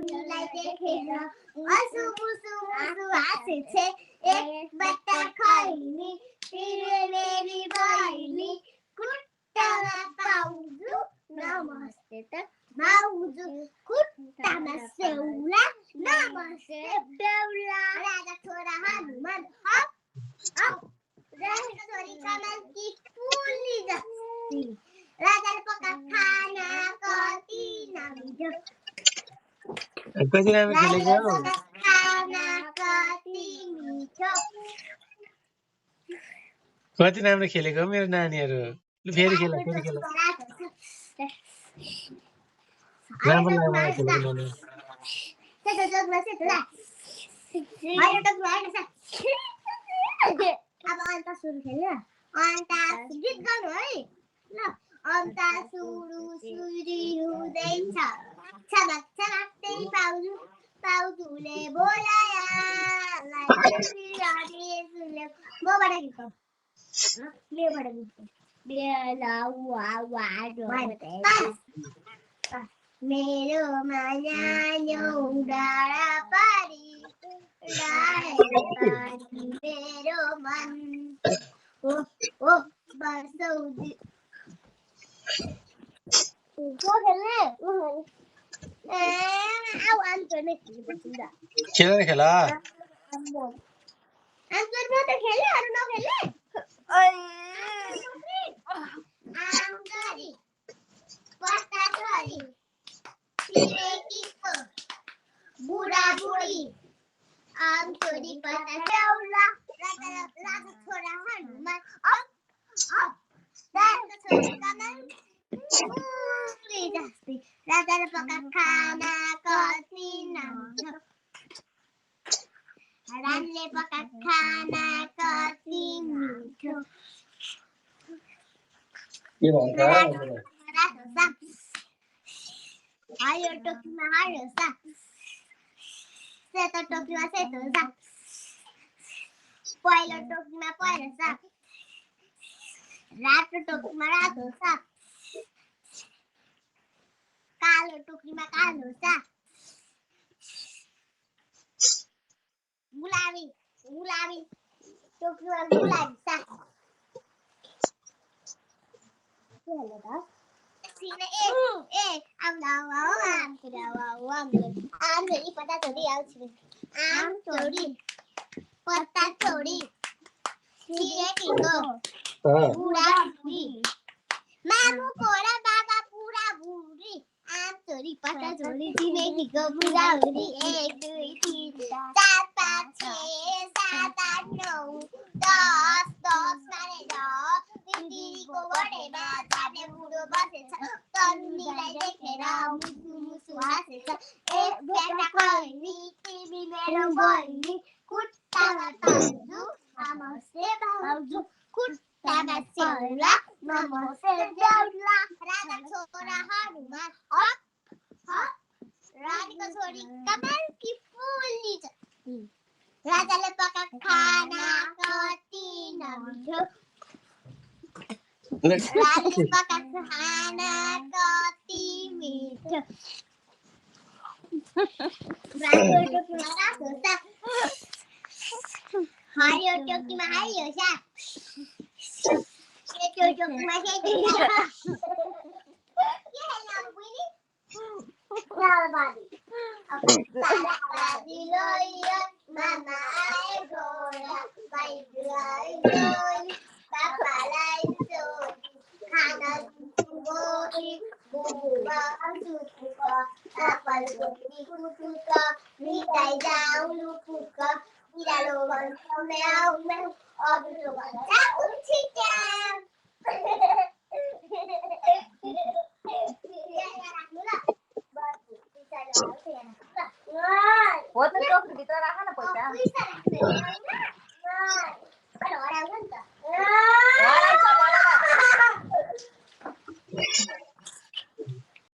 उनीलाई देखेर असु मुसु मुसु हाँसेछे एक बट्टा खैनी तिरे मेरी बहिनी खुट्टामा पाउजु नमस्ते त माउजु खुट्टामा सेउला नमस्ते बेउला राजा छोरा हनुमान हप हप राजा छोरी कमलकी फुली जस्ती राजाले पका खाना कति नमिठो कति राम्रो खेलेको हो खाना कति मिठो कति राम्रो खेलेको हो मेरो नानीहरू लु फेरि खेल राम्रो लाग्यो मलाई खेलेको नानी अब अन्त सुरु खेल्नु अन्त गीत गाउनु है ल अन्त सुरु सुरी हुँदैछ छमक छमक्दै पाउजुले बोलाया मबाट गीत गाउ मेबाट गीत गाउ बेला मेरो मान्यो डाँडा पारी मेरो मन ओ बसौदी खेल्ने आऊ आन्सर नै खेल्नुपर्छ नि खेल खेला आन्सर मात्रै खेल्ने अरू नखेल्ने आम गरी पत्ता छोरी छिमेकीको बुढा बुढी आम छोरी पत्ता सेउला राजा छोरा हनुमान राजा छोरी कमल फुली जस्ती राजाले पका खाना कति नमिठो रानीले पका खाना कति मिठो हरियो टोपीमा हरियो साग सेतो टोपीमा सेतो साग पहिलो टोपीमा पहिलो साग रातो टोपीमा रातो साग कालो टोपीमा कालो साग गुलाबी टोपीमा गुलाबी साग आम छोरी पत्ता छोरी छिमेकीको बुढा बुढी मामुको र बाबा बुढा बुढी आम छोरी पत्ता छोरी छिमेकीको बुढा बुढी 1 2 3 4 5 6 7 8 9 10 साढे 10 दिदीको बर्थडेमा जाने बुढो बसेछ तन्नीलाई देखेर मुसु मुसु हाँसेछ एक बेटा खैनी तिमी मेरो बहिनी खुट्टामा पाउजु नमस्ते भाउजू खुट्टामा सेउला नमस्ते बेउला राजा छोरा हनुमान हप हप रानीको छोरी कमलकी फुली जस्ती राजाले पका खाना कति नमिठो राजाले पका खाना कति मिठो हरियो टोपीमा हरियो साग सेतो टोपीमा सेतो साग मामा आए घोडा बाइकलाई पापालाई खाना गोरी बुबुवा सुकुका आपाल गोरी कुकुका मिठाई जाऊ लुकुका बिरालो भन्छ म्याउ म्याउ अबुलो भन्छ उठी ट्याम हो त टोकरी भित्र राख न पैसा